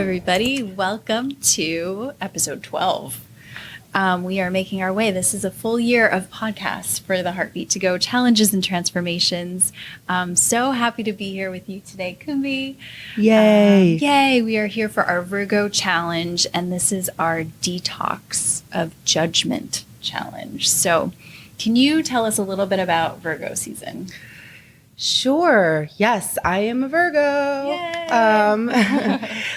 everybody. Welcome to episode 12. We are making our way. This is a full year of podcasts for the Heartbeat to Go Challenges and Transformations. So happy to be here with you today, Kumbi. Yay. Yay. We are here for our Virgo challenge, and this is our Detox of Judgment challenge. So can you tell us a little bit about Virgo season? Sure. Yes, I am a Virgo. Yay.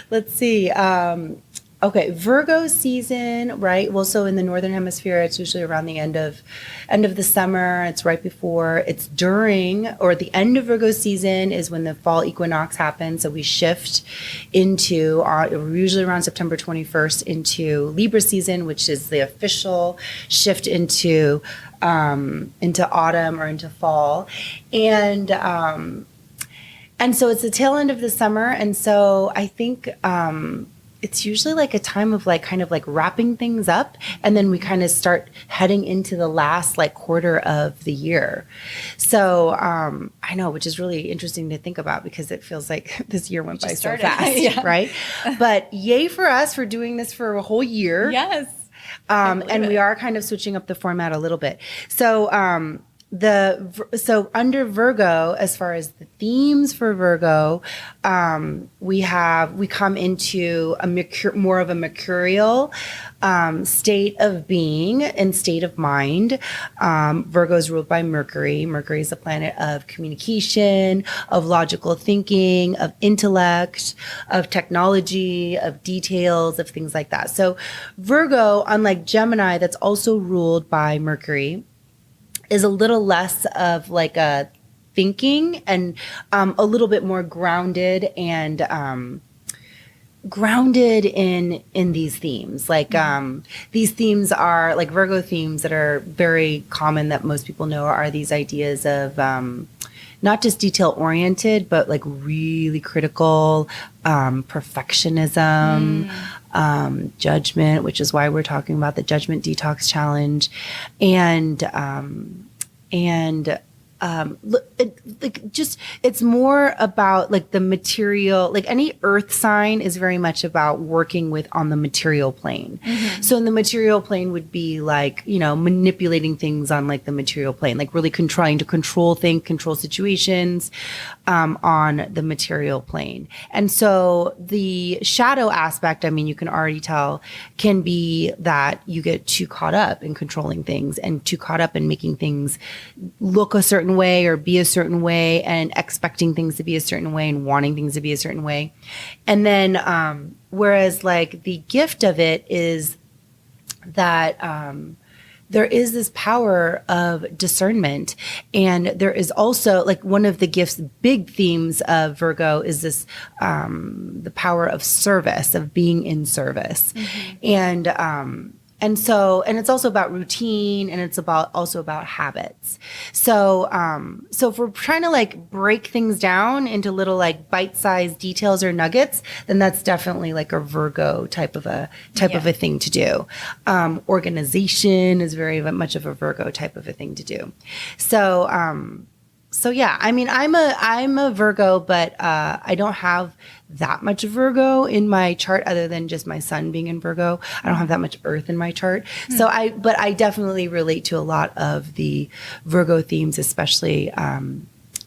Let's see. Okay, Virgo season, right? Well, so in the Northern Hemisphere, it's usually around the end of the summer. It's right before, it's during, or the end of Virgo season is when the fall equinox happens. So we shift into, usually around September 21st, into Libra season, which is the official shift into autumn or into fall. And so it's the tail end of the summer. And so I think, it's usually like a time of kind of wrapping things up, and then we kind of start heading into the last quarter of the year. So I know, which is really interesting to think about because it feels like this year went by so fast, yeah. Right? But yay for us for doing this for a whole year. Yes. And we are kind of switching up the format a little bit. So so under Virgo, as far as the themes for Virgo, we come into more of a mercurial state of being and state of mind. Virgo is ruled by Mercury. Mercury is a planet of communication, of logical thinking, of intellect, of technology, of details, of things like that. So Virgo, unlike Gemini, that's also ruled by Mercury, is a little less of a thinking and a little bit more grounded and grounded in these themes. These themes are Virgo themes that are very common that most people know are these ideas of not just detail oriented, but really critical, perfectionism, judgment, which is why we're talking about the Judgment Detox challenge, and it's more about the material. Any earth sign is very much about working on the material plane. Mm-hmm. So in the material plane would be manipulating things on the material plane, really trying to control situations on the material plane. And so the shadow aspect, you can already tell, can be that you get too caught up in controlling things and too caught up in making things look a certain way or be a certain way and expecting things to be a certain way and wanting things to be a certain way. And then whereas the gift of it is that there is this power of discernment, and there is also one of the gifts, big themes of Virgo is this the power of service, of being in service. Mm-hmm. And it's also about routine, and it's also about habits. So if we're trying to break things down into little bite-sized details or nuggets, then that's definitely a Virgo type of a thing to do. Organization is very much of a Virgo type of a thing to do. So yeah, I'm a Virgo, but I don't have that much Virgo in my chart other than just my sun being in Virgo. I don't have that much earth in my chart. Mm. But I definitely relate to a lot of the Virgo themes, especially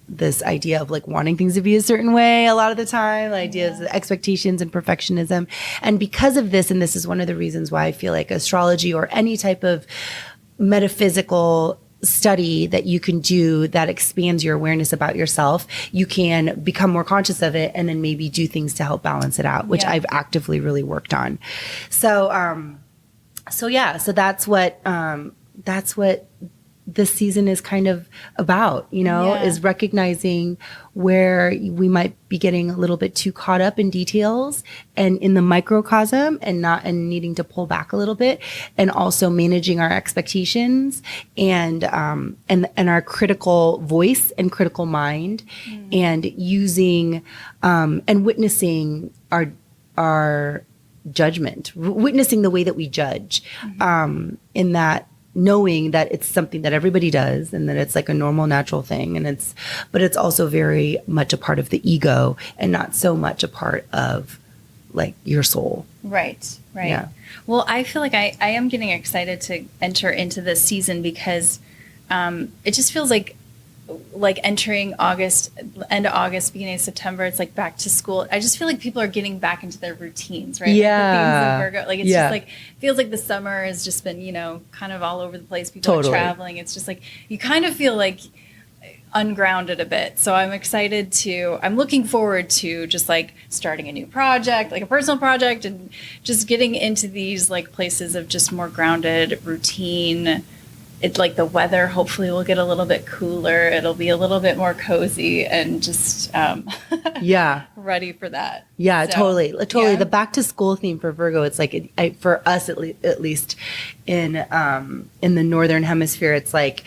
this idea of wanting things to be a certain way a lot of the time, ideas of expectations and perfectionism. And because of this, and this is one of the reasons why I feel astrology or any type of metaphysical study that you can do that expands your awareness about yourself, you can become more conscious of it and then maybe do things to help balance it out, which I've actively really worked on. So that's what this season is kind of about, is recognizing where we might be getting a little bit too caught up in details and in the microcosm and needing to pull back a little bit, and also managing our expectations and our critical voice and critical mind, and using and witnessing our judgment, witnessing the way that we judge, in that knowing that it's something that everybody does and that it's like a normal, natural thing. But it's also very much a part of the ego and not so much a part of like your soul. Right. Yeah. Well, I feel like I am getting excited to enter into this season because it just feels like entering August, end of August, beginning of September, it's like back to school. I just feel like people are getting back into their routines, right? Yeah. Like the themes of Virgo. Like it's just like, feels like the summer has just been, you know, kind of all over the place. People are traveling. It's just like, you kind of feel like ungrounded a bit. So I'm looking forward to just like starting a new project, like a personal project, and just getting into these like places of just more grounded routine. It's like the weather hopefully will get a little bit cooler. It'll be a little bit more cozy and just ready for that. Yeah, so, totally. Yeah. The back to school theme for Virgo, it's like for us at least in the northern hemisphere, it's like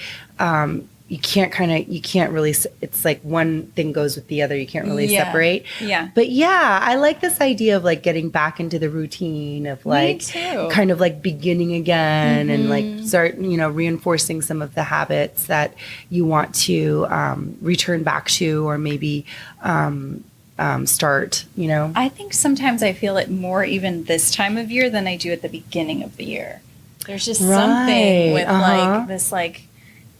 you can't really, it's like one thing goes with the other. You can't really separate. Yeah. But yeah, I like this idea of like getting back into the routine of like kind of like beginning again and like start, you know, reinforcing some of the habits that you want to return back to, or maybe start, you know. I think sometimes I feel it more even this time of year than I do at the beginning of the year. There's just something with like this like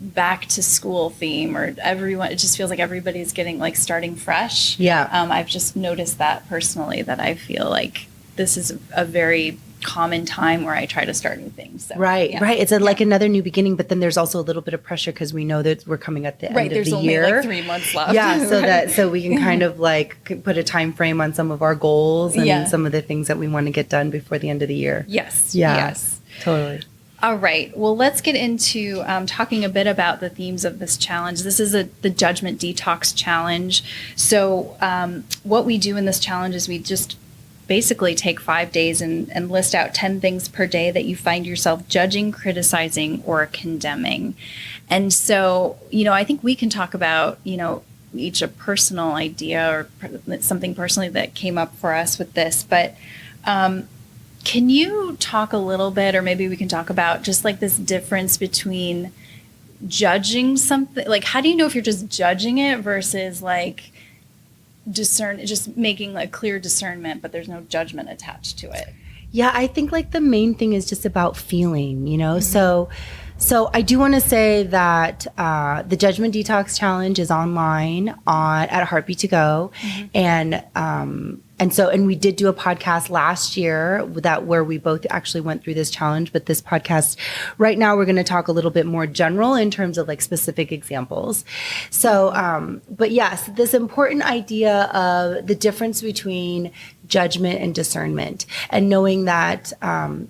back to school theme, or everyone, it just feels like everybody's getting like starting fresh. I've just noticed that personally, that I feel like this is a very common time where I try to start new things. So, right. It's like another new beginning, but then there's also a little bit of pressure because we know that we're coming at the end of the year. There's only like 3 months left. So we can kind of like put a time frame on some of our goals and some of the things that we want to get done before the end of the year. Yes. Totally. All right. Well, let's get into talking a bit about the themes of this challenge. This is the Judgment Detox challenge. So what we do in this challenge is we just basically take 5 days and list out 10 things per day that you find yourself judging, criticizing, or condemning. And so, you know, I think we can talk about, you know, each a personal idea or something personally that came up for us with this. But can you talk a little bit, or maybe we can talk about just like this difference between judging something, like how do you know if you're just judging it versus like just making like clear discernment, but there's no judgment attached to it? Yeah, I think like the main thing is just about feeling, you know. So I do want to say that the Judgment Detox Challenge is online at Heartbeat to Go, and we did do a podcast last year where we both actually went through this challenge. But this podcast right now, we're going to talk a little bit more general in terms of like specific examples. So, but yes, this important idea of the difference between judgment and discernment, and knowing that,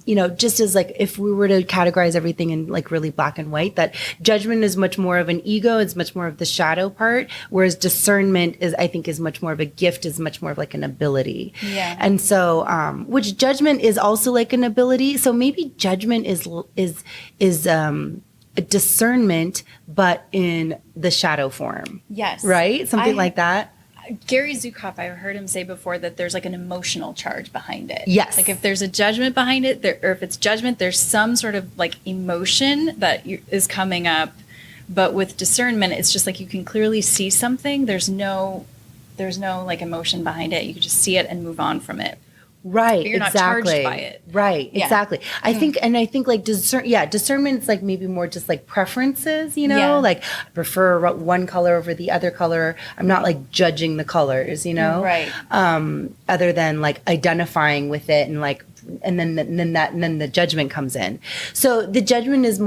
you know, just as like if we were to categorize everything in like really black and white, that judgment is much more of an ego, it's much more of the shadow part, whereas discernment is much more of a gift, is much more of like an ability. And so, which judgment is also like an ability. So maybe judgment is a discernment, but in the shadow form. Yes. Right? Something like that. Gary Zukav, I heard him say before that there's like an emotional charge behind it. Yes. Like if there's a judgment behind it, or if it's judgment, there's some sort of like emotion that is coming up. But with discernment, it's just like you can clearly see something. There's no like emotion behind it. You can just see it and move on from it. Right. But you're not charged by it. Right. Yeah. Exactly. I think like discernment is like maybe more just like preferences, you know, like I prefer one color over the other color. I'm not like judging the colors, you know, right. Other than like identifying with it and like, and then the judgment comes in. So the judgment is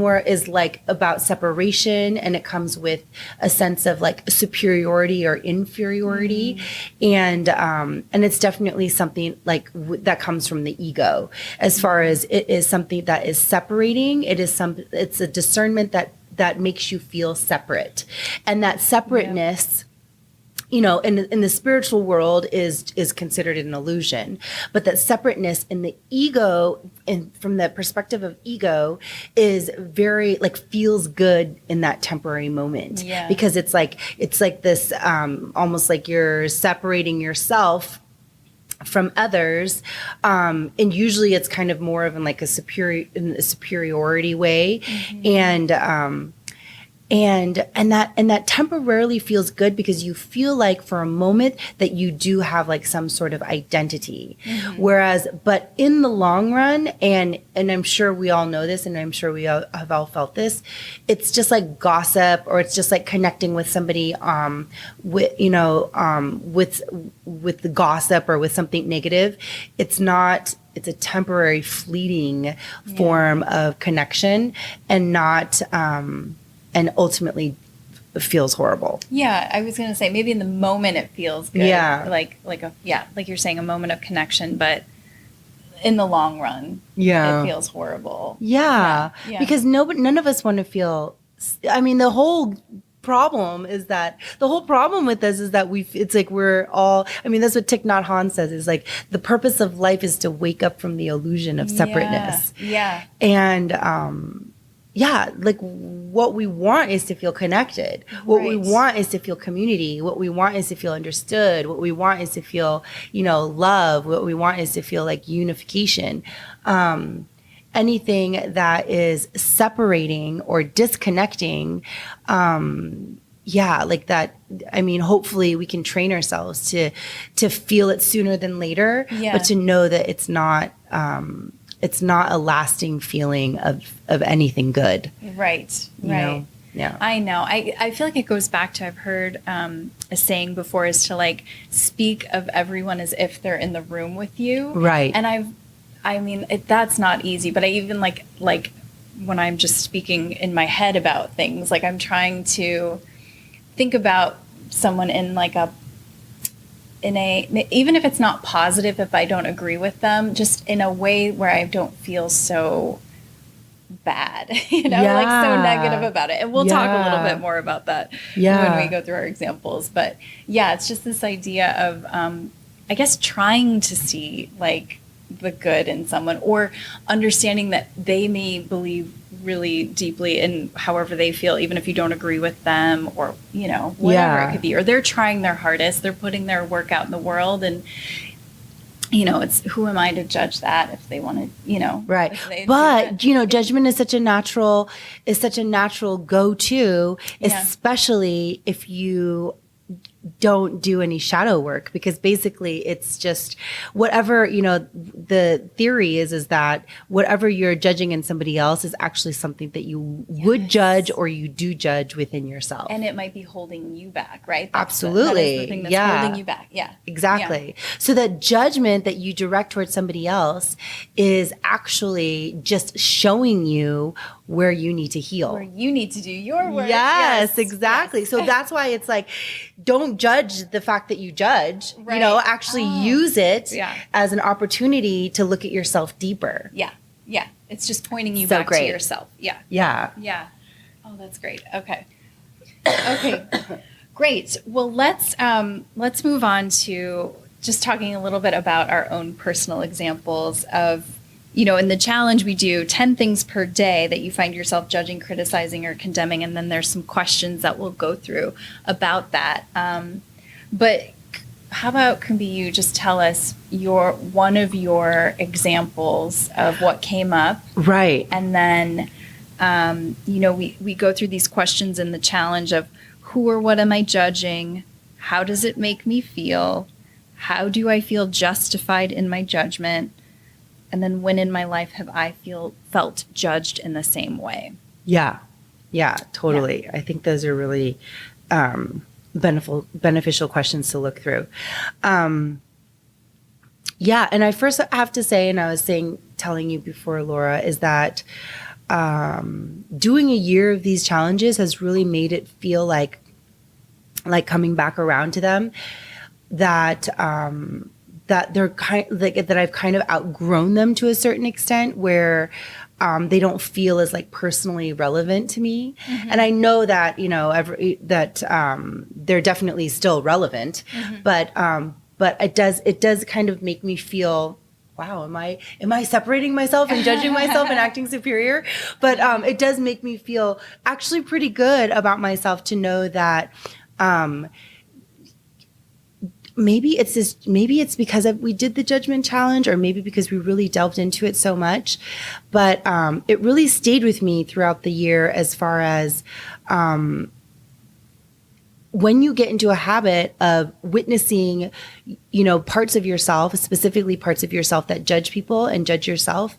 like about separation, and it comes with a sense of like superiority or inferiority, and it's definitely something like that comes from the ego. As far as it is something that is separating, it's a discernment that makes you feel separate, and that separateness. You know, in the spiritual world is considered an illusion, but that separateness in the ego, and from the perspective of ego, is very like feels good in that temporary moment, because it's like this almost like you're separating yourself from others, and usually it's kind of more of in like a superiority way, And that temporarily feels good because you feel like for a moment that you do have like some sort of identity. Whereas, but in the long run, and I'm sure we all know this, and I'm sure we all have all felt this, it's just like gossip, or it's just like connecting with somebody with the gossip or with something negative. It's a temporary fleeting form of connection, and not and ultimately feels horrible. Yeah, I was going to say maybe in the moment it feels good. Yeah. Like you're saying, a moment of connection, but in the long run, Yeah. it feels horrible. Yeah. Yeah. Because none of us want to feel, I mean, the whole problem with this is that it's like we're all, I mean, that's what Thich Nhat Hanh says, is like the purpose of life is to wake up from the illusion of separateness. Yeah. And like what we want is to feel connected. What we want is to feel community. What we want is to feel understood. What we want is to feel, love. What we want is to feel like unification. Anything that is separating or disconnecting, like that. I mean, hopefully we can train ourselves to feel it sooner than later, but to know that it's not a lasting feeling of anything good. Right. You know? Yeah. I know. I feel like it goes back to, I've heard a saying before, is to like speak of everyone as if they're in the room with you. Right. And that's not easy, but I even like when I'm just speaking in my head about things, like I'm trying to think about someone in like even if it's not positive, if I don't agree with them, just in a way where I don't feel so bad, like so negative about it. And we'll talk a little bit more about that when we go through our examples. But it's just this idea of, I guess, trying to see like the good in someone, or understanding that they may believe really deeply in however they feel, even if you don't agree with them, or whatever it could be, or they're trying their hardest, they're putting their work out in the world, and it's, who am I to judge that if they want to, right. But judgment is such a natural go-to, especially if you don't do any shadow work, because basically it's just whatever, the theory is that whatever you're judging in somebody else is actually something that you would judge, or you do judge within yourself. And it might be holding you back, right? Absolutely. That is the thing that's holding you back. Yeah. Exactly. Yeah. So that judgment that you direct towards somebody else is actually just showing you where you need to heal. Where you need to do your work. Yes, exactly. Yes. So that's why it's like, don't judge the fact that you judge, actually use it as an opportunity to look at yourself deeper. Yeah. Yeah. It's just pointing you back to yourself. Yeah. Yeah. Yeah. Oh, that's great. Okay. Okay. Great. Well, let's move on to just talking a little bit about our own personal examples of, in the challenge we do 10 things per day that you find yourself judging, criticizing, or condemning. And then there's some questions that we'll go through about that. But how about, can you just tell us one of your examples of what came up? Right. And then, we go through these questions in the challenge of who or what am I judging? How does it make me feel? How do I feel justified in my judgment? And then when in my life have I felt judged in the same way? Yeah. Yeah, totally. Yeah. I think those are really beneficial questions to look through. And I first have to say, and I was telling you before, Laura, is that doing a year of these challenges has really made it feel like coming back around to them, that they're that I've kind of outgrown them to a certain extent, where they don't feel as like personally relevant to me. Mm-hmm. And I know that, they're definitely still relevant, mm-hmm. But it does kind of make me feel, wow, am I separating myself and judging myself and acting superior? But it does make me feel actually pretty good about myself to know that maybe it's because we did the judgment challenge, or maybe because we really delved into it so much. But it really stayed with me throughout the year as far as when you get into a habit of witnessing, parts of yourself, specifically parts of yourself that judge people and judge yourself,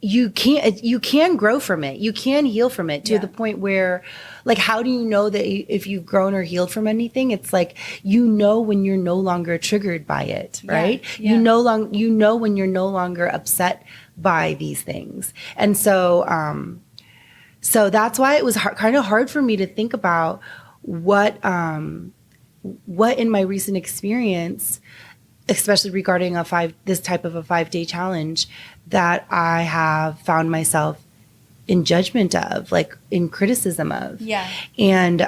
you can grow from it. You can heal from it to the point where, like, how do you know that if you've grown or healed from anything? It's like, when you're no longer triggered by it, right? Yeah. You know when you're no longer upset by these things. And so, so that's why it was kind of hard for me to think about what in my recent experience, especially regarding this type of a 5-day challenge, that I have found myself in judgment of, like in criticism of. Yeah. And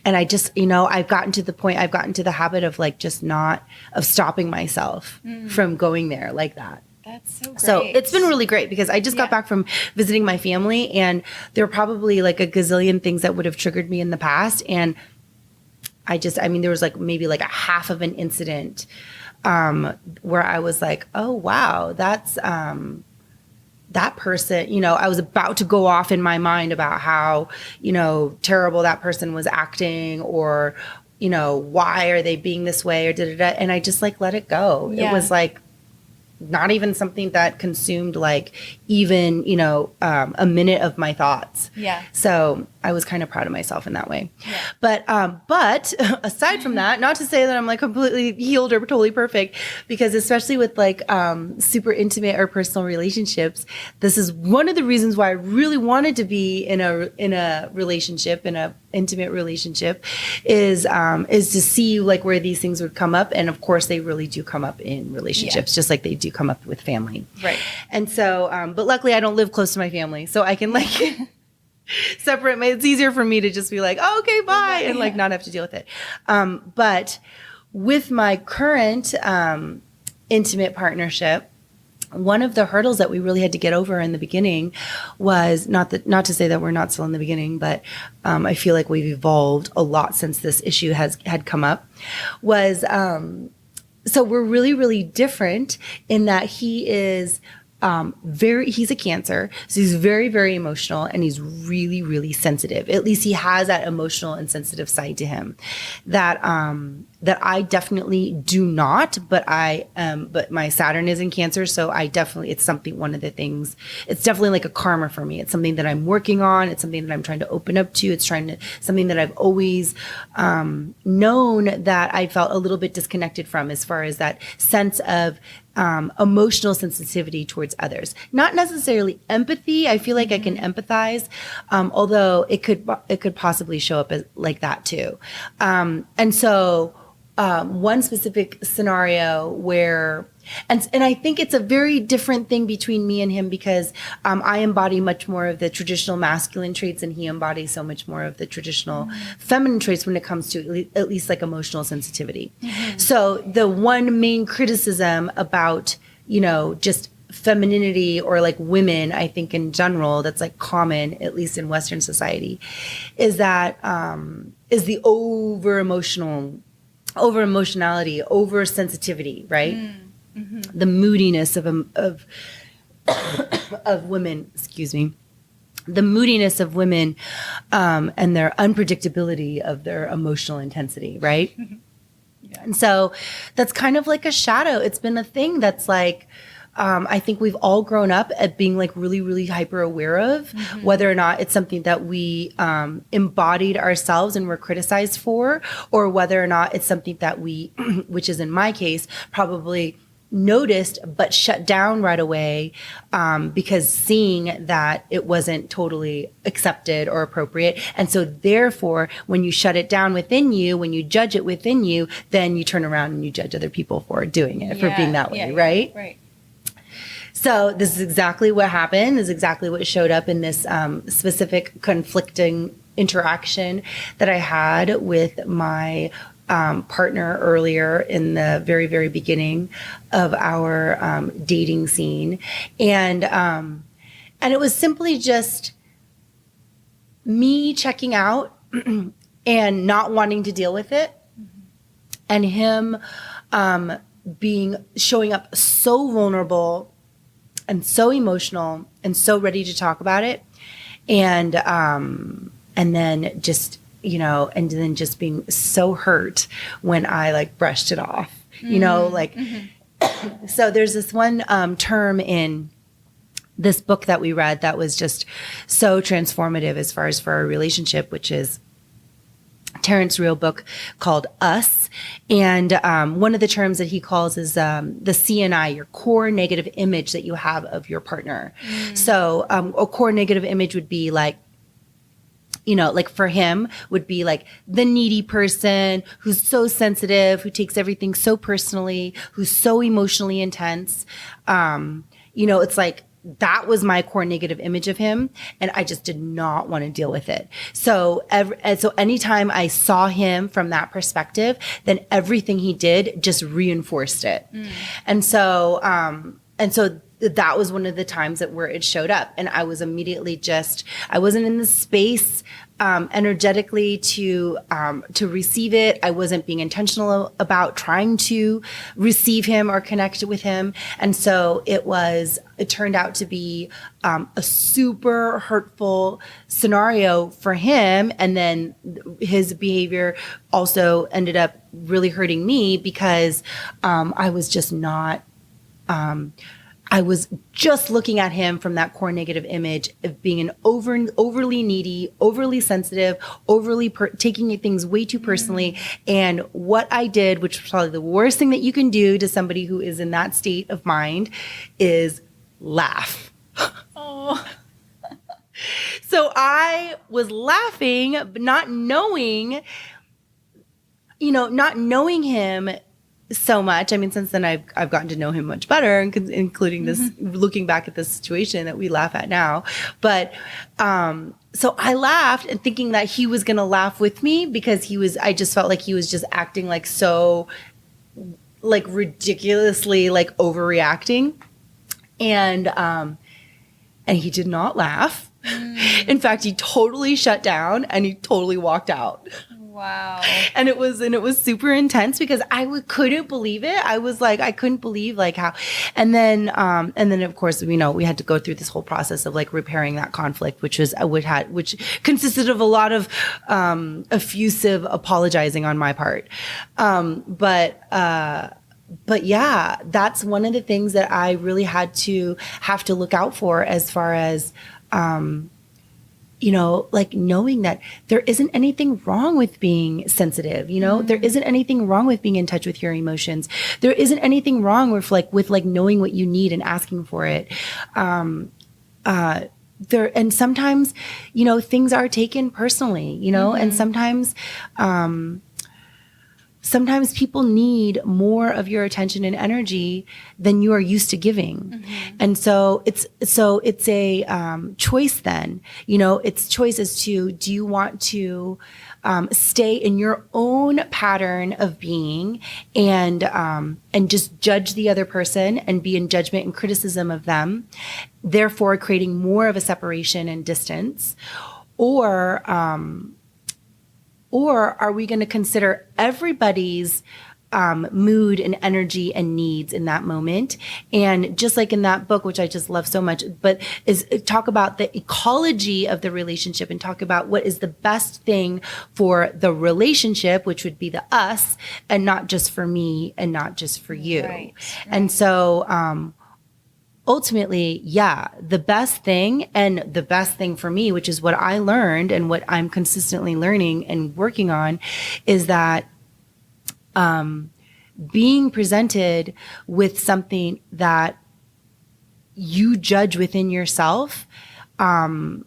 I just, I've gotten to the habit of like just of stopping myself from going there like that. That's so great. So it's been really great because I just got back from visiting my family, and there were probably like a gazillion things that would have triggered me in the past. And there was like maybe like a half of an incident where I was like, oh, wow, that's that person, I was about to go off in my mind about how, terrible that person was acting, or, why are they being this way, or da-da-da. And I just like let it go. Yeah. It was like not even something that consumed like even, a minute of my thoughts. Yeah. So I was kind of proud of myself in that way. Yeah. But aside from that, not to say that I'm like completely healed or totally perfect, because especially with like super intimate or personal relationships, this is one of the reasons why I really wanted to be in a relationship, in a intimate relationship, is to see like where these things would come up. And of course they really do come up in relationships, just like they do come up with family. Right. And so, but luckily I don't live close to my family, so I can like separate it's easier for me to just be like, oh, okay, bye, and like not have to deal with it. But with my current intimate partnership, one of the hurdles that we really had to get over in the beginning was not to say that we're not still in the beginning, but I feel like we've evolved a lot since this issue had come up, was so we're really, really different in that he is he's a Cancer, so he's very, very emotional, and he's really, really sensitive. At least he has that emotional and sensitive side to him that I definitely do not, but but my Saturn is in Cancer, so it's definitely like a karma for me. It's something that I'm working on. It's something that I'm trying to open up to. It's something that I've always known that I felt a little bit disconnected from, as far as that sense of emotional sensitivity towards others. Not necessarily empathy. I feel like I can empathize, although it could possibly show up as like that too. And so one specific scenario where, and I think it's a very different thing between me and him, because I embody much more of the traditional masculine traits, and he embodies so much more of the traditional feminine traits when it comes to at least like emotional sensitivity. Mm-hmm. So the one main criticism about, just femininity or like women, I think in general, that's like common, at least in Western society, is that is the over emotionality, over sensitivity, right? Mm-hmm. The moodiness of women, excuse me, the moodiness of women, and their unpredictability of their emotional intensity, right? Mm-hmm. Yeah. And so that's kind of like a shadow. It's been a thing that's like, I think we've all grown up at being like really, really hyper aware of, whether or not it's something that we embodied ourselves and were criticized for, or whether or not it's something that we, which is in my case, probably noticed but shut down right away, because seeing that it wasn't totally accepted or appropriate. And so therefore, when you shut it down within you, when you judge it within you, then you turn around and you judge other people for doing it, for being that way, right? Right. So this is exactly what happened. This is exactly what showed up in this specific conflicting interaction that I had with my partner earlier in the very, very beginning of our dating scene. And it was simply just me checking out and not wanting to deal with it. and him showing up so vulnerable and so emotional and so ready to talk about it. And then just, and then just being so hurt when I like brushed it off, So there's this one term in this book that we read that was just so transformative as far as for our relationship, which is Terrence Real book called Us. And one of the terms that he calls is the CNI, your core negative image that you have of your partner. So a core negative image would be like, like for him would be like the needy person who's so sensitive, who takes everything so personally, who's so emotionally intense. It's like, that was my core negative image of him, and I just did not want to deal with it. So anytime I saw him from that perspective, then everything he did just reinforced it. And so that was one of the times where it showed up, and I was immediately I wasn't in the space energetically to receive it. I wasn't being intentional about trying to receive him or connect with him. And so it turned out to be a super hurtful scenario for him. And then his behavior also ended up really hurting me because I was just not I was just looking at him from that core negative image of being an overly needy, overly sensitive, taking things way too personally. And what I did, which was probably the worst thing that you can do to somebody who is in that state of mind, is laugh. Oh. So I was laughing, but not knowing him so much. I mean, since then I've gotten to know him much better, including this, looking back at this situation that we laugh at now. But, so I laughed and thinking that he was going to laugh with me because I just felt like he was just acting like so like ridiculously like overreacting. And he did not laugh. In fact, he totally shut down and he totally walked out. Wow. And it was super intense because I couldn't believe it. I was like, I couldn't believe like how, and then of course, we had to go through this whole process of like repairing that conflict, which consisted of a lot of, effusive apologizing on my part. But yeah, that's one of the things that I really have to look out for as far as, like knowing that there isn't anything wrong with being sensitive, there isn't anything wrong with being in touch with your emotions. There isn't anything wrong with knowing what you need and asking for it. And sometimes, things are taken personally, and sometimes people need more of your attention and energy than you are used to giving. And so it's a choice then, it's choice as to, do you want to stay in your own pattern of being and just judge the other person and be in judgment and criticism of them, therefore creating more of a separation and distance, or are we going to consider everybody's mood and energy and needs in that moment? And just like in that book, which I just love so much, but is talk about the ecology of the relationship and talk about what is the best thing for the relationship, which would be the us, and not just for me and not just for you. Right. And so, ultimately, yeah, the best thing for me, which is what I learned and what I'm consistently learning and working on, is that being presented with something that you judge within yourself, you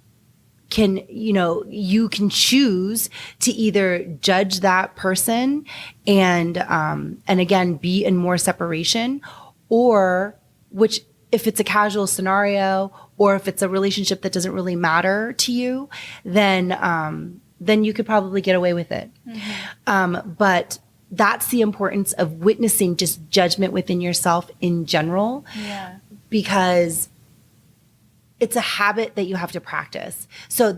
can choose to either judge that person and again, be in more separation, or which, if it's a casual scenario or if it's a relationship that doesn't really matter to you, then you could probably get away with it. But that's the importance of witnessing just judgment within yourself in general. Yeah. Because it's a habit that you have to practice. So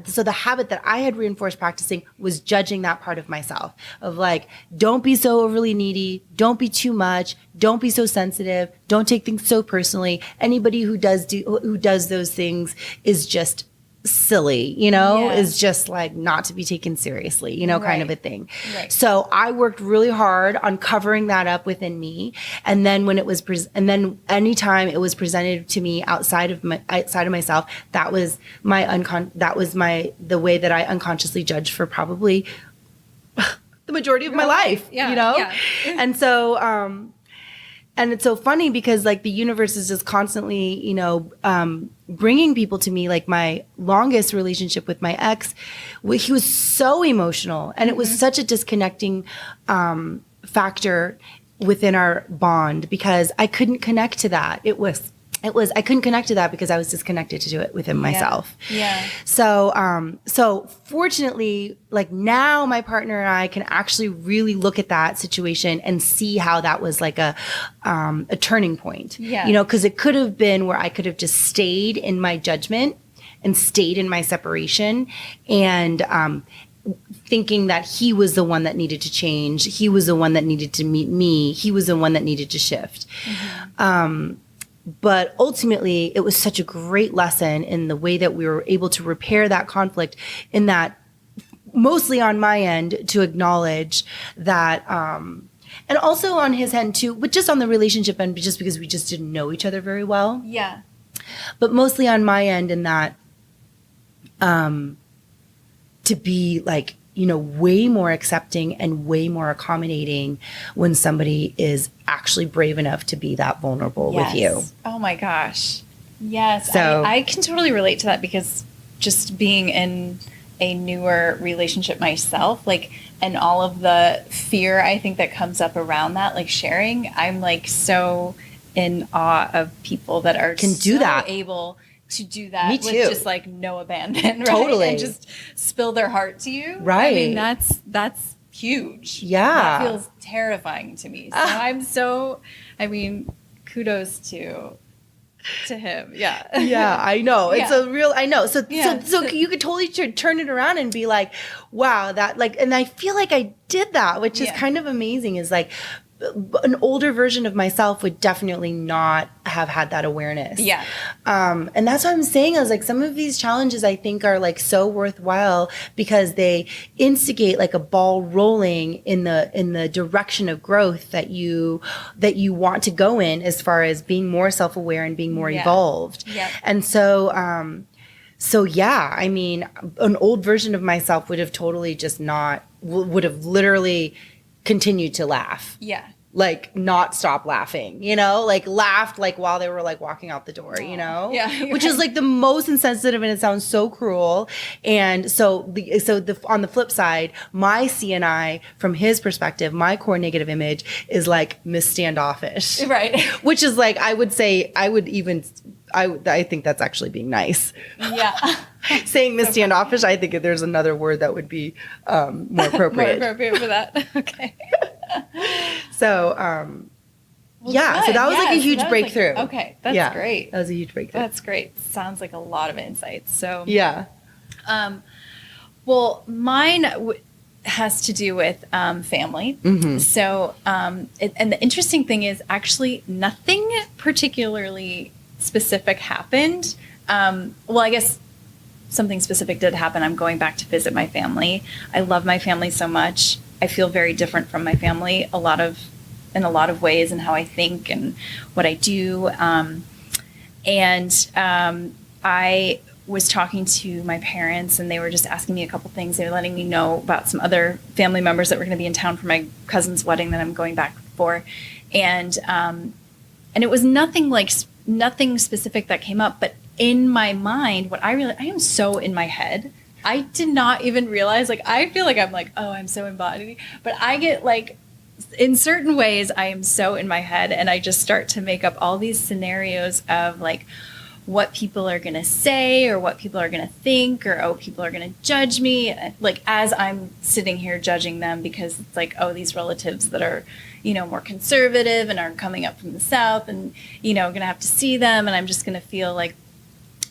so the habit that I had reinforced practicing was judging that part of myself of like, don't be so overly needy. Don't be too much. Don't be so sensitive. Don't take things so personally. Anybody who does those things is just silly, is just like not to be taken seriously, kind of a thing. Right. So I worked really hard on covering that up within me. And then anytime it was presented to me outside of myself, that was the way that I unconsciously judged for probably the majority of my life, Yeah. And so, and it's so funny because like the universe is just constantly, bringing people to me. Like my longest relationship with my ex, he was so emotional, and it was such a disconnecting factor within our bond because I couldn't connect to that. I couldn't connect to that because I was disconnected to do it within myself. Yeah. So fortunately, like now my partner and I can actually really look at that situation and see how that was like a turning point. Yeah. Because it could have been where I could have just stayed in my judgment and stayed in my separation and, thinking that he was the one that needed to change. He was the one that needed to meet me. He was the one that needed to shift. But ultimately, it was such a great lesson in the way that we were able to repair that conflict, in that mostly on my end to acknowledge that, and also on his end too, but just on the relationship end, just because we just didn't know each other very well. Yeah. But mostly on my end in that, to be like, way more accepting and way more accommodating when somebody is actually brave enough to be that vulnerable with you. Oh my gosh. Yes. So, I can totally relate to that because just being in a newer relationship myself, like, and all of the fear I think that comes up around that, like sharing, I'm like so in awe of people that are able to do that with just like no abandon, right? Totally. And just spill their heart to you. Right. I mean, that's huge. Yeah. That feels terrifying to me. So kudos to him. Yeah. Yeah, I know. It's I know. So Yeah. so you could totally turn it around and be like, wow, that like, and I feel like I did that, which is kind of amazing, is like, an older version of myself would definitely not have had that awareness. Yeah. And that's what I'm saying. I was like, some of these challenges I think are like so worthwhile because they instigate like a ball rolling in the direction of growth that you want to go in, as far as being more self-aware and being more evolved. Yeah. And so, yeah, I mean, an old version of myself would have totally just would have literally continued to laugh. Yeah. Like not stop laughing, like laughed like while they were like walking out the door, Yeah. which is like the most insensitive, and it sounds so cruel. And so on the flip side, my CNI from his perspective, my core negative image is like Miss Standoffish. Right. Which is like, I think that's actually being nice. Yeah. Saying Miss Standoffish, I think there's another word that would be more appropriate. More appropriate for that. Okay. So, yeah. So that was like a huge breakthrough. Okay. That's great. That was a huge breakthrough. That's great. Sounds like a lot of insights. So, yeah. Well, mine has to do with family. Mm-hmm. So, and the interesting thing is actually nothing particularly specific happened. Well, I guess something specific did happen. I'm going back to visit my family. I love my family so much. I feel very different from my family in a lot of ways, and how I think and what I do. I was talking to my parents, and they were just asking me a couple things. They were letting me know about some other family members that were going to be in town for my cousin's wedding that I'm going back for. And it was nothing specific that came up, but in my mind, I am so in my head. I did not even realize, like, I feel like I'm like, oh, I'm so embodied, but I get like, in certain ways, I am so in my head, and I just start to make up all these scenarios of like what people are going to say, or what people are going to think, or, oh, people are going to judge me. Like, as I'm sitting here judging them, because it's like, oh, these relatives that are, more conservative and are coming up from the South, and, going to have to see them. And I'm just going to feel like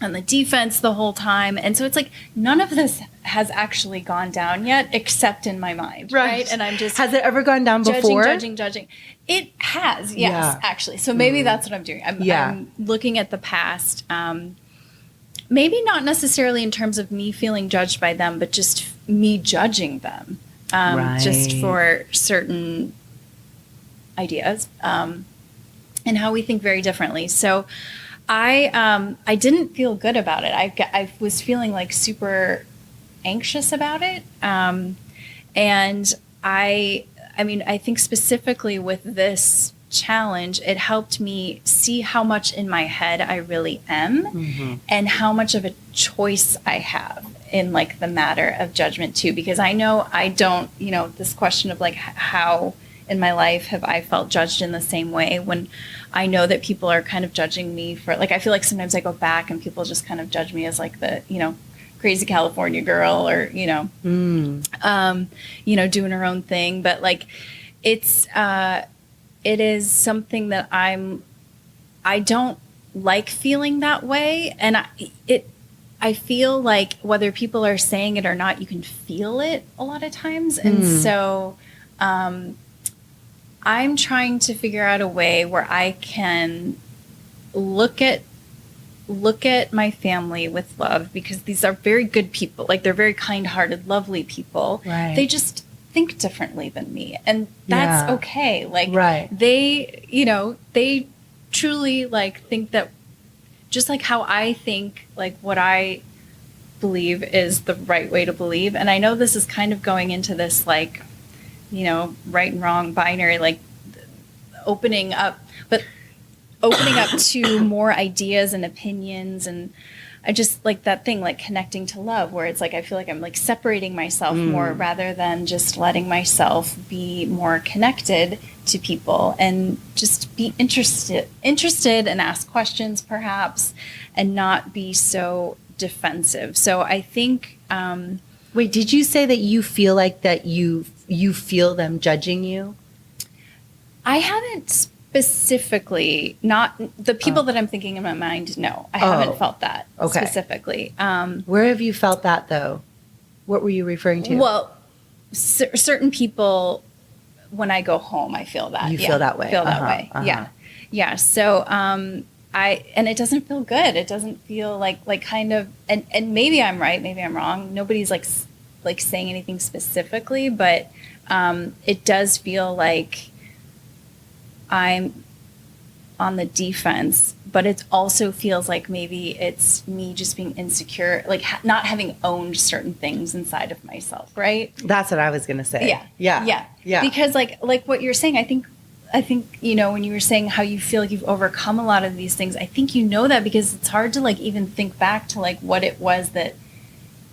on the defense the whole time. And so it's like none of this has actually gone down yet, except in my mind. Right. And I'm just. Has it ever gone down before? Judging. It has. Yes, actually. So maybe that's what I'm doing. I'm looking at the past. Maybe not necessarily in terms of me feeling judged by them, but just me judging them. Just for certain ideas and how we think very differently. So I didn't feel good about it. I was feeling like super anxious about it. And I think specifically with this challenge, it helped me see how much in my head I really am and how much of a choice I have in like the matter of judgment too, because I know I don't, this question of like how in my life have I felt judged in the same way when I know that people are kind of judging me for like, I feel like sometimes I go back and people just kind of judge me as like the, crazy California girl or, doing her own thing. But like, it is something that I don't like feeling that way. And I feel like whether people are saying it or not, you can feel it a lot of times. And so I'm trying to figure out a way where I can look at my family with love, because these are very good people. Like they're very kind-hearted, lovely people. Right. They just think differently than me, and that's okay. Like they truly like think that just like how I think, like what I believe is the right way to believe. And I know this is kind of going into this like, right and wrong binary, like opening up to more ideas and opinions. And I just like that thing, like connecting to love, where it's like, I feel like I'm like separating myself more rather than just letting myself be more connected to people and just be interested and ask questions perhaps, and not be so defensive. So I think, wait, did you say that you feel like that you feel them judging you? I haven't specifically, not the people that I'm thinking in my mind. No, I haven't felt that specifically. Where have you felt that though? What were you referring to? Well, certain people, when I go home, I feel that. You feel that way. Feel that way. Yeah. Yeah. So, and it doesn't feel good. It doesn't feel like kind of, and maybe I'm right, maybe I'm wrong. Nobody's like saying anything specifically, but, it does feel like I'm on the defense, but it also feels like maybe it's me just being insecure, like not having owned certain things inside of myself, right? That's what I was going to say. Yeah. Because like what you're saying, I think, when you were saying how you feel like you've overcome a lot of these things, I think that because it's hard to like even think back to like what it was that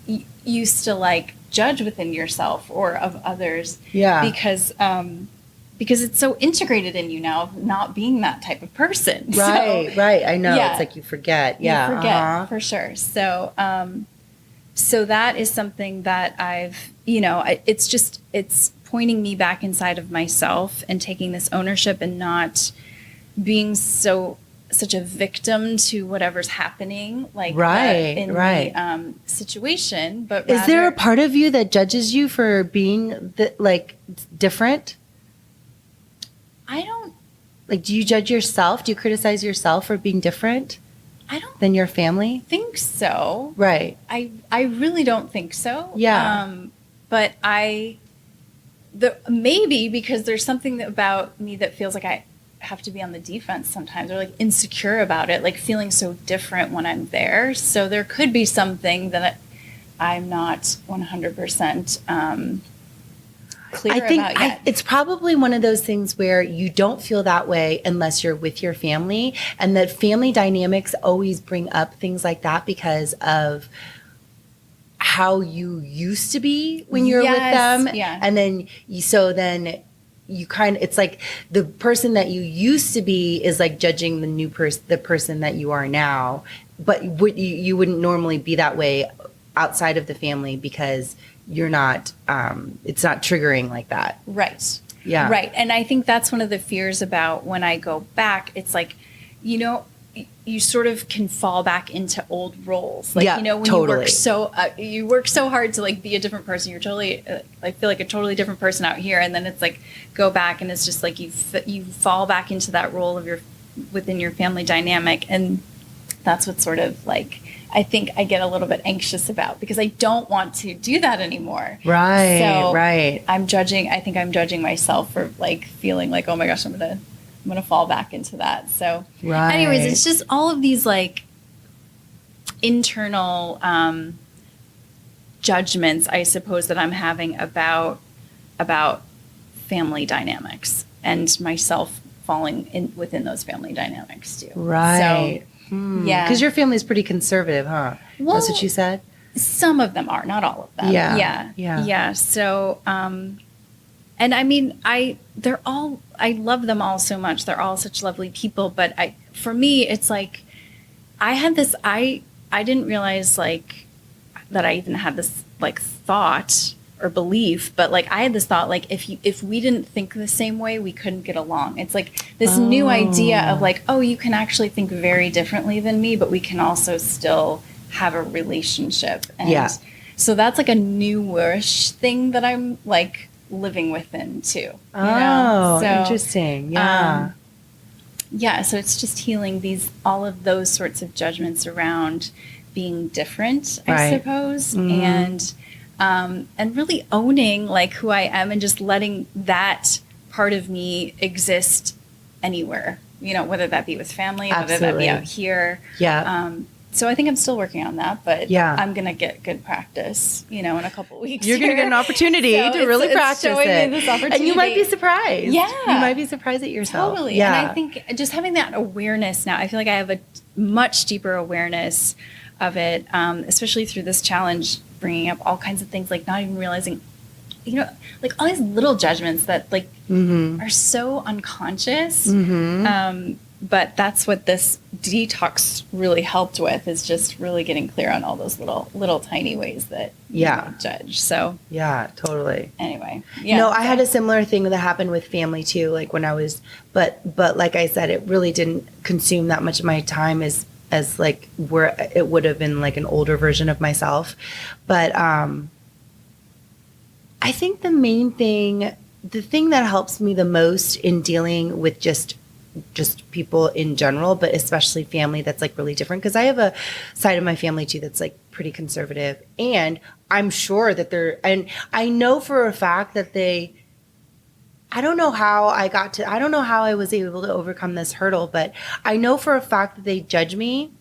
you used to like judge within yourself or of others. Yeah. Because it's so integrated in you now, not being that type of person. Right. I know. Yeah. It's like you forget. Yeah. You forget for sure. So, so that is something that I've, it's pointing me back inside of myself and taking this ownership and not being such a victim to whatever's happening, like in the situation. But is there a part of you that judges you for being different? I don't. Like, do you judge yourself? Do you criticize yourself for being different? I don't than your family? Think so. Right. I really don't think so. Yeah. But maybe because there's something about me that feels like I have to be on the defense sometimes, or like insecure about it, like feeling so different when I'm there. So there could be something that I'm not 100% clear about yet. It's probably one of those things where you don't feel that way unless you're with your family, and that family dynamics always bring up things like that because of how you used to be when you're with them. Yeah. And then you kind of, it's like the person that you used to be is like judging the person that you are now, but you wouldn't normally be that way outside of the family because you're not, it's not triggering like that. Right. Yeah. Right. And I think that's one of the fears about when I go back. It's like, you sort of can fall back into old roles. Like, Yeah, you know, when totally. you work so hard to like be a different person, you're totally, I feel like a totally different person out here. And then it's like, go back and it's just like, you fall back into that role of within your family dynamic. And that's what sort of like, I think I get a little bit anxious about, because I don't want to do that anymore. Right. So right. I think I'm judging myself for like feeling like, oh my gosh, I'm gonna fall back into that. So Right. anyways, it's just all of these like internal judgments, I suppose, that I'm having about family dynamics and myself falling in within those family dynamics too. Right. So, yeah. Because your family is pretty conservative, huh? Well, That's what you said? some of them are, not all of them. Yeah. Yeah. So, and I mean, I love them all so much. They're all such lovely people. But for me, it's like, I didn't realize like that I even had this like thought or belief, but like I had this thought, like if we didn't think the same way, we couldn't get along. It's like this new idea of like, oh, you can actually think very differently than me, but we can also still have a relationship. And so that's like a newish thing that I'm like living within too. You know? So, interesting. Yeah. Yeah, so it's just healing all of those sorts of judgments around being different, I Right. suppose, Mm-hmm. and really owning like who I am and just letting that part of me exist anywhere. You know, whether that be with family, whether that Absolutely. be out here. Yeah. So I think I'm still working on that, but Yeah. I'm gonna get good practice. You know, in a couple of weeks. You're going to get an opportunity So to really it's practice showing me it. this And you might be opportunity. surprised. Yeah. You might be surprised at yourself. Totally. Yeah. And I think just having that awareness now, I feel like I have a much deeper awareness of it, especially through this challenge, bringing up all kinds of things, like not even realizing, you know, like all these little judgments that like Mm-hmm. are so unconscious. Mm-hmm. But that's what this detox really helped with, is just really getting clear on all those little tiny ways that you judge. So Yeah, totally. anyway, yeah. No, I had a similar thing that happened with family too. Like when I was, but like I said, it really didn't consume that much of my time as like where it would have been like an older version of myself. But I think the main thing, the thing that helps me the most in dealing with just people in general, but especially family that's like really different, because I have a side of my family too that's like pretty conservative, and I'm sure that and I know for a fact that I don't know how I was able to overcome this hurdle, but I know for a fact that they judge me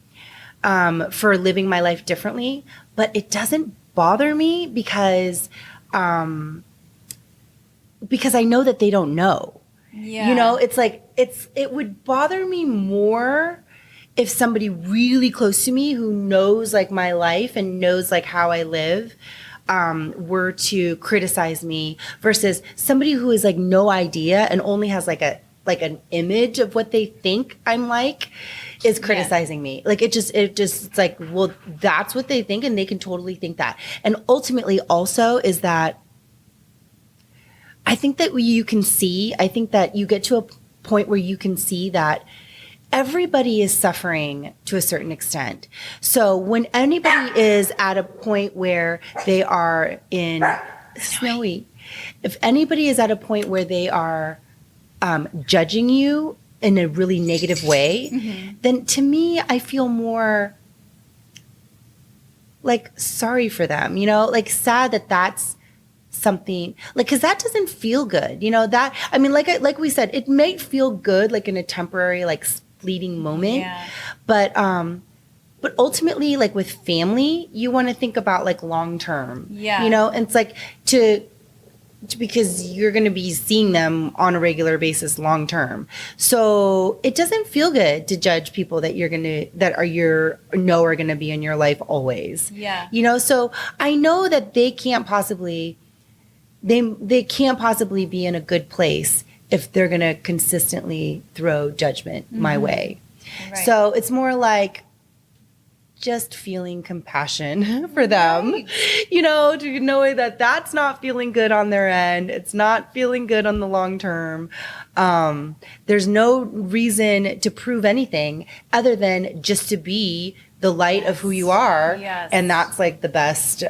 for living my life differently, but it doesn't bother me because I know that they don't know. Yeah. You know, it's like, it would bother me more if somebody really close to me who knows like my life and knows like how I live were to criticize me, versus somebody who is like no idea and only has like an image of what they think I'm like is criticizing me. Like it just it's like, well, that's what they think and they can totally think that. And ultimately also is that I think that you get to a point where you can see that everybody is suffering to a certain extent. So when anybody is at a point where they are in snowy, if anybody is at a point where they are judging you in a really negative way, then to me, I feel more like sorry for them, you know, like sad that that's something, like, because that doesn't feel good, you know, that, I mean, like we said, it may feel good like in a temporary like fleeting moment, but ultimately, like with family, you want to think about like long term, you know, and it's like because you're going to be seeing them on a regular basis long term. So it doesn't feel good to judge people that are going to be in your life always. Yeah. You know, so I know that they can't possibly be in a good place if they're going to consistently throw judgment my way. Right. So it's more like, just feeling compassion for them, to know that that's not feeling good on their end. It's not feeling good on the long term. There's no reason to prove anything other than just to be the light of who you are. Yes. And that's like the best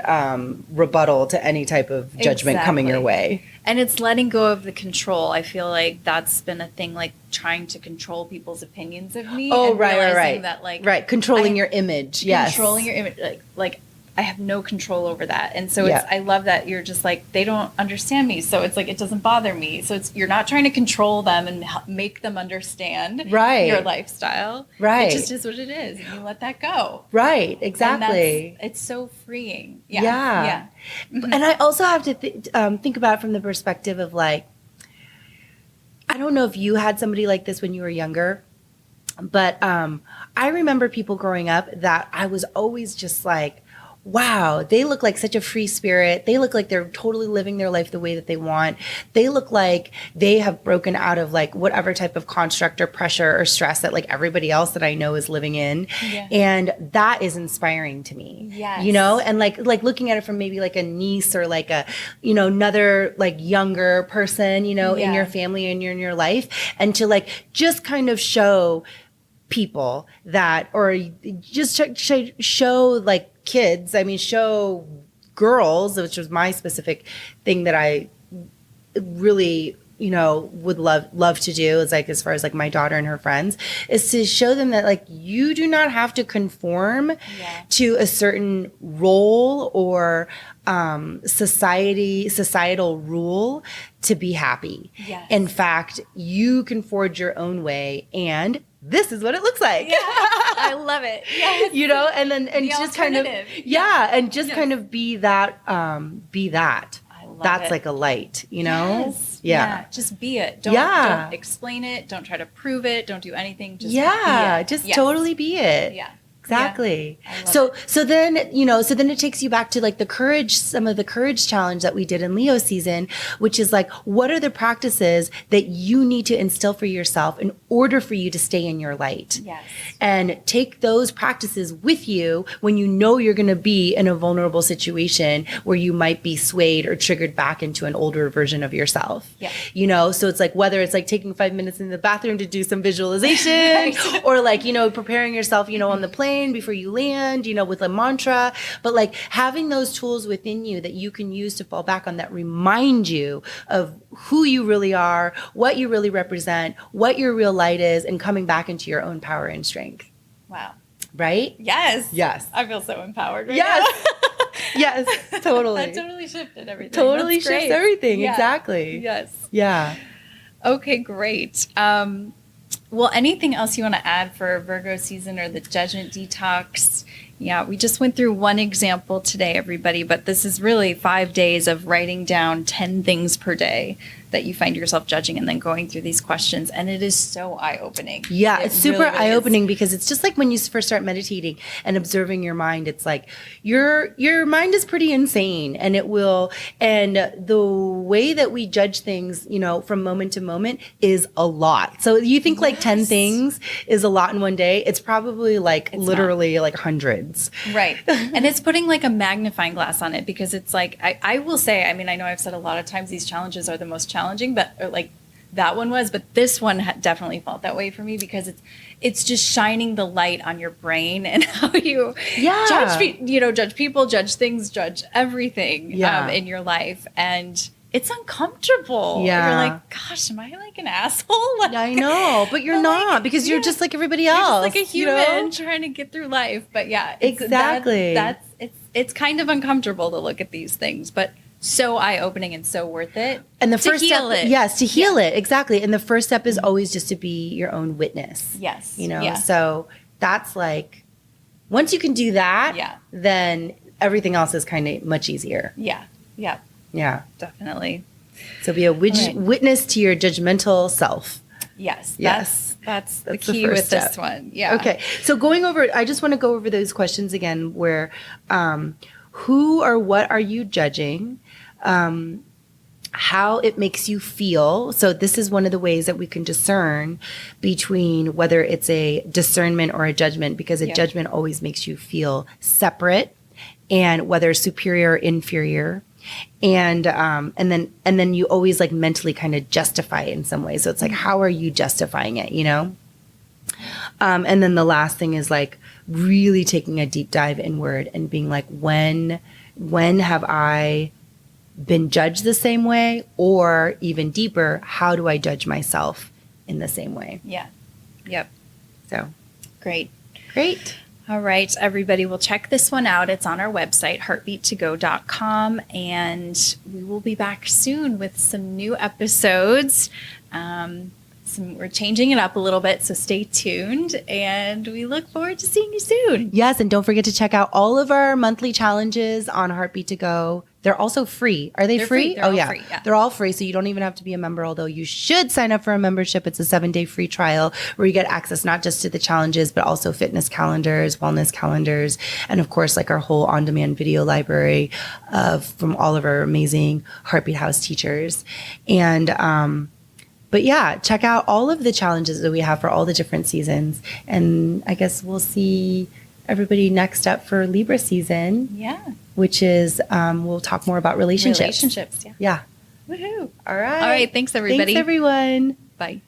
rebuttal to any type of judgment coming your way. And it's letting go of the control. I feel like that's been a thing, like trying to control people's opinions of me. Oh, and right. That, like, right. Controlling your image. Yes. Controlling your image. Like I have no control over that. And so Yeah. I love that you're just like, they don't understand me. So it's like, it doesn't bother me. So you're not trying to control them and make them understand your lifestyle. Right. It just is what it is. And you let that go. Right. Exactly. It's so freeing. Yeah. Mm-hmm. And I also have to think about it from the perspective of like, I don't know if you had somebody like this when you were younger, but I remember people growing up that I was always just like, wow, they look like such a free spirit. They look like they're totally living their life the way that they want. They look like they have broken out of like whatever type of construct or pressure or stress that like everybody else that I know is living in. Yeah. And that is inspiring to me. Yes. And like looking at it from maybe like a niece or like a, another like younger person, in your family and in your life, and to like just kind of show people that, or just show like kids, show girls, which was my specific thing that I really, would love to do, is like, as far as like my daughter and her friends, is to show them that like, you do not have to conform to a certain role or societal rule to be happy. Yes. In fact, you can forge your own way, and this is what it looks like. Yeah, I love it. Yes. And just kind of, and just kind of be that, I love that's it. Like a light, Yes. Yeah. Just be it. Don't explain it. Don't try to prove it. Don't do anything. Just be it. Just totally be it. Yeah. Exactly. Yeah, so then it takes you back to like some of the courage challenge that we did in Leo season, which is like, what are the practices that you need to instill for yourself in order for you to stay in your light? Yes. And take those practices with you when you know you're going to be in a vulnerable situation where you might be swayed or triggered back into an older version of yourself. Yeah. So it's like, whether it's like taking 5 minutes in the bathroom to do some visualization or like, preparing yourself, on the plane before you land, with a mantra, but like having those tools within you that you can use to fall back on, that remind you of who you really are, what you really represent, what your real light is, and coming back into your own power and strength. Wow. Right? Yes. Yes. I feel so empowered right now. Yes, totally. That totally shifted everything. Totally shifts everything. Yeah. Exactly. Yes. Yeah. Okay, great. Well, anything else you want to add for Virgo season or the Judgment Detox? Yeah, we just went through one example today, everybody, but this is really 5 days of writing down 10 things per day that you find yourself judging and then going through these questions. And it is so eye-opening. Yeah, it's super eye-opening because it's just like when you first start meditating and observing your mind, it's like your mind is pretty insane, and the way that we judge things, from moment to moment is a lot. So you think like 10 things is a lot in one day. It's probably like literally like hundreds. Right. And it's putting like a magnifying glass on it, because it's like, I will say, I know I've said a lot of times these challenges are the most challenging, but like that one was, but this one definitely felt that way for me, because it's just shining the light on your brain and how you judge people, judge things, judge everything in your life. And it's uncomfortable. Yeah. You're like, gosh, am I like an asshole? Like, I know, but you're not, because you're just like everybody else. You're just like a human trying to get through life. But yeah, exactly. It's kind of uncomfortable to look at these things, but so eye-opening and so worth it. And the first step, to heal it. Exactly. And the first step is always just to be your own witness. Yes. So that's like, once you can do that, then everything else is kind of much easier. Yeah. Yeah. Yeah. Definitely. So be a witness to your judgmental self. Yes. Yes. That's the key with step. This one. Yeah. Okay. So I just want to go over those questions again, where who or what are you judging? how it makes you feel. So this is one of the ways that we can discern between whether it's a discernment or a judgment, because a judgment always makes you feel separate, and whether superior or inferior. And then you always like mentally kind of justify it in some way. So it's like, how are you justifying it, you know? And then the last thing is like really taking a deep dive inward and being like, when have I been judged the same way? Or even deeper, how do I judge myself in the same way? Yeah. Yep. So great. All right, everybody, we'll check this one out. It's on our website, heartbeattogo.com, and we will be back soon with some new episodes. We're changing it up a little bit, so stay tuned, and we look forward to seeing you soon. Yes, and don't forget to check out all of our monthly challenges on Heartbeat to Go. They're also free. Are they free? They're all free, yeah. They're all free, so you don't even have to be a member, although you should sign up for a membership. It's a 7-day free trial where you get access not just to the challenges, but also fitness calendars, wellness calendars, and of course, like our whole on-demand video library from all of our amazing Heartbeat House teachers. And but yeah, check out all of the challenges that we have for all the different seasons. And I guess we'll see everybody next up for Libra season. Yeah. Which is, we'll talk more about relationships. Yeah. Yeah. Woohoo. All right. All right. Thanks, everybody. Thanks, everyone. Bye.